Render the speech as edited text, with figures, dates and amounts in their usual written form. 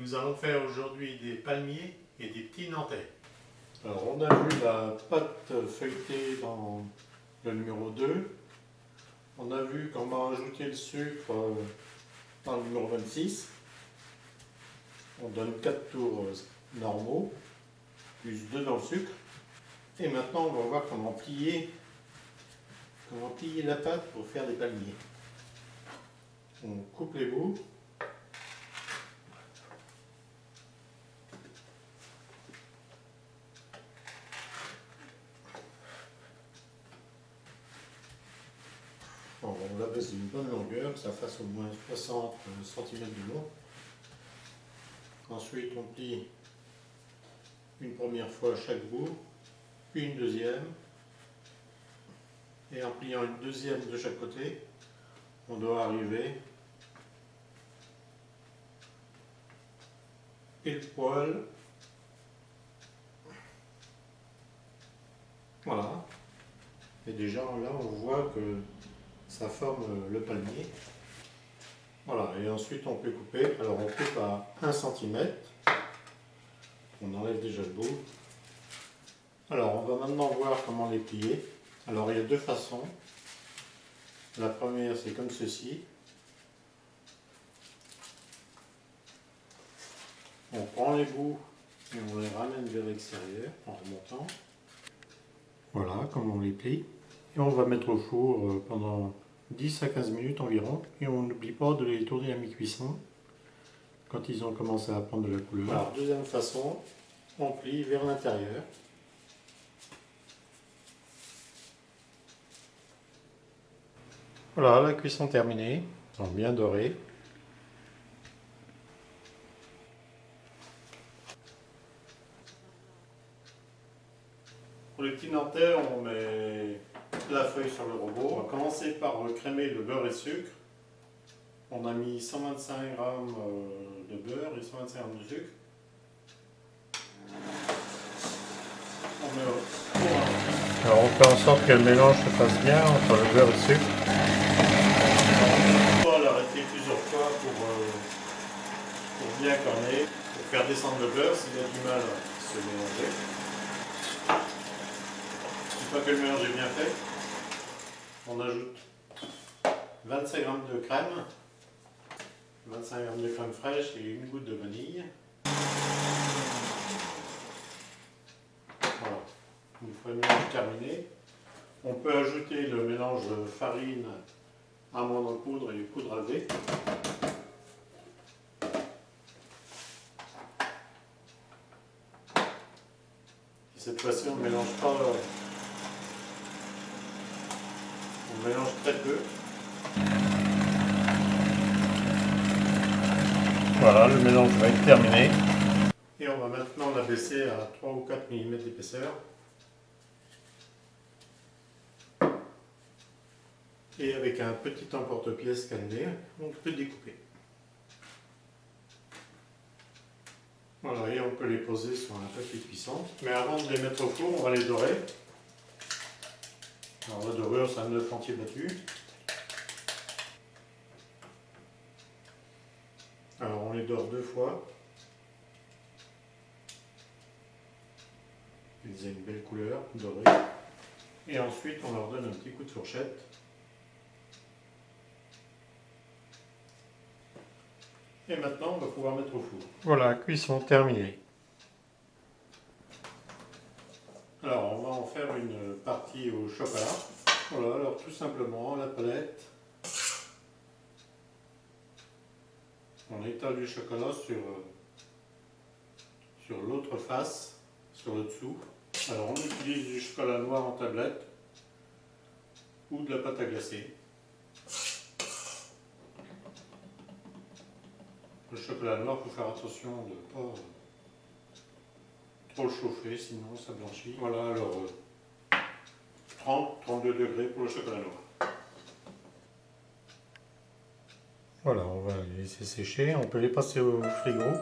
Nous allons faire aujourd'hui des palmiers et des petits nantais. Alors on a vu la pâte feuilletée dans le numéro 2. On a vu comment ajouter le sucre dans le numéro 26. On donne 4 tours normaux, plus 2 dans le sucre. Et maintenant on va voir comment plier la pâte pour faire des palmiers. On coupe les bouts. On la baisse d'une bonne longueur, que ça fasse au moins 60 cm de long. Ensuite on plie une première fois chaque bout, puis une deuxième. Et en pliant une deuxième de chaque côté, on doit arriver pile poil. Voilà. Et déjà là on voit que ça forme le palmier. Voilà, et ensuite on peut couper. Alors on coupe à 1 cm. On enlève déjà le bout. Alors on va maintenant voir comment les plier. Alors il y a deux façons. La première c'est comme ceci. On prend les bouts et on les ramène vers l'extérieur en remontant. Voilà comme on les plie. Et on va mettre au four pendant 10 à 15 minutes environ. Et on n'oublie pas de les tourner à mi-cuisson quand ils ont commencé à prendre de la couleur. Alors deuxième façon, on plie vers l'intérieur. Voilà, la cuisson terminée. Ils sont bien dorés. Pour les petits nantais, on met la feuille sur le robot. On va commencer par crémer le beurre et le sucre. On a mis 125 g de beurre et 125 g de sucre. Alors on fait en sorte que le mélange se fasse bien entre le beurre et le sucre. On va l'arrêter plusieurs fois pour bien corner, pour faire descendre le beurre s'il a du mal à se mélanger. Une fois que le mélange est bien fait, on ajoute 25 g de crème, 25 g de crème fraîche et une goutte de vanille. Voilà. Une fois le mélange terminé, on peut ajouter le mélange farine, amande en poudre et poudre à V. Et cette fois-ci, on ne mélange pas. On mélange très peu. Voilà, le mélange va être terminé. Et on va maintenant l'abaisser à 3 ou 4 mm d'épaisseur. Et avec un petit emporte-pièce cannelé, on peut découper. Voilà, et on peut les poser sur un papier cuisson. Mais avant de les mettre au four, on va les dorer. Alors la dorure, c'est un œuf entier battu. Alors on les dore 2 fois. Ils ont une belle couleur dorée. Et ensuite on leur donne un petit coup de fourchette. Et maintenant on va pouvoir mettre au four. Voilà, cuisson terminée. Alors on va en faire une partie au chocolat. Voilà, alors tout simplement la palette. On étale du chocolat sur l'autre face, sur le dessous. Alors on utilise du chocolat noir en tablette ou de la pâte à glacer. Le chocolat noir, il faut faire attention de ne pas trop le chauffer, sinon ça blanchit. Voilà, alors 30-32 degrés pour le chocolat noir. Voilà, on va les laisser sécher, on peut les passer au frigo.